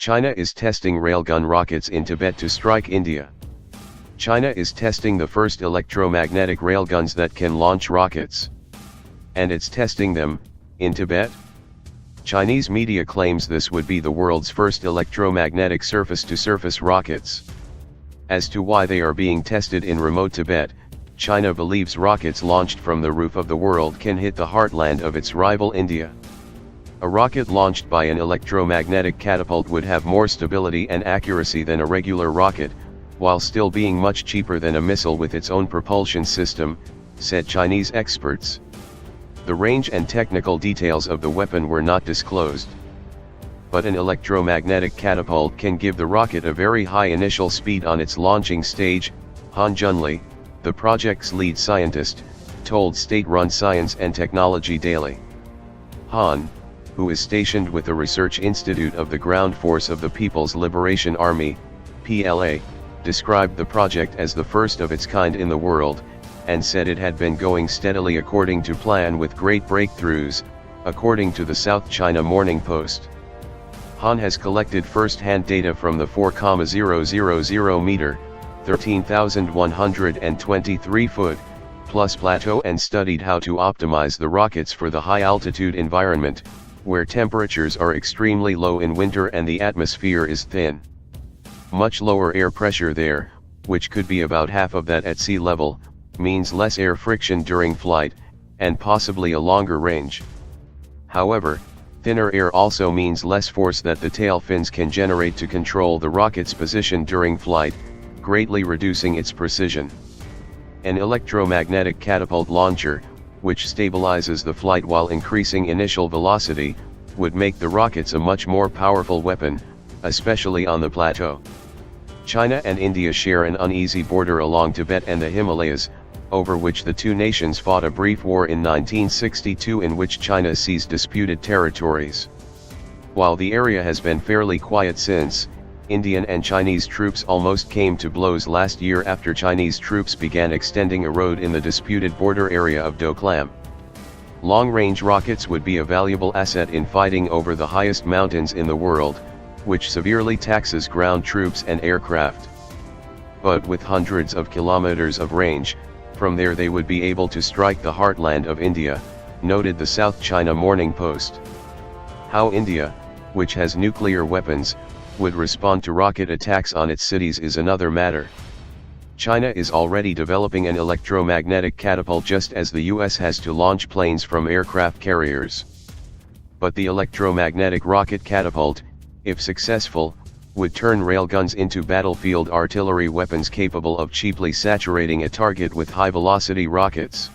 China is testing railgun rockets in Tibet to strike India. China is testing the first electromagnetic railguns that can launch rockets. And it's testing them, in Tibet? Chinese media claims this would be the world's first electromagnetic surface-to-surface rockets. As to why they are being tested in remote Tibet, China believes rockets launched from the roof of the world can hit the heartland of its rival India. A rocket launched by an electromagnetic catapult would have more stability and accuracy than a regular rocket, while still being much cheaper than a missile with its own propulsion system, said Chinese experts. The range and technical details of the weapon were not disclosed. But an electromagnetic catapult can give the rocket a very high initial speed on its launching stage, Han Junli, the project's lead scientist, told state-run Science and Technology Daily. Han, who is stationed with the Research Institute of the Ground Force of the People's Liberation Army, PLA, described the project as the first of its kind in the world, and said it had been going steadily according to plan with great breakthroughs, according to the South China Morning Post. Han has collected first-hand data from the 4,000 meter, 13,123 foot, plus plateau and studied how to optimize the rockets for the high-altitude environment, where temperatures are extremely low in winter and the atmosphere is thin. Much lower air pressure there, which could be about half of that at sea level, means less air friction during flight, and possibly a longer range. However, thinner air also means less force that the tail fins can generate to control the rocket's position during flight, greatly reducing its precision. An electromagnetic catapult launcher, which stabilizes the flight while increasing initial velocity, would make the rockets a much more powerful weapon, especially on the plateau. China and India share an uneasy border along Tibet and the Himalayas, over which the two nations fought a brief war in 1962 in which China seized disputed territories. While the area has been fairly quiet since, Indian and Chinese troops almost came to blows last year after Chinese troops began extending a road in the disputed border area of Doklam. Long-range rockets would be a valuable asset in fighting over the highest mountains in the world, which severely taxes ground troops and aircraft. But with hundreds of kilometers of range, from there they would be able to strike the heartland of India, noted the South China Morning Post. How India, which has nuclear weapons, would respond to rocket attacks on its cities is another matter. China is already developing an electromagnetic catapult just as the US has to launch planes from aircraft carriers. But the electromagnetic rocket catapult, if successful, would turn railguns into battlefield artillery weapons capable of cheaply saturating a target with high-velocity rockets.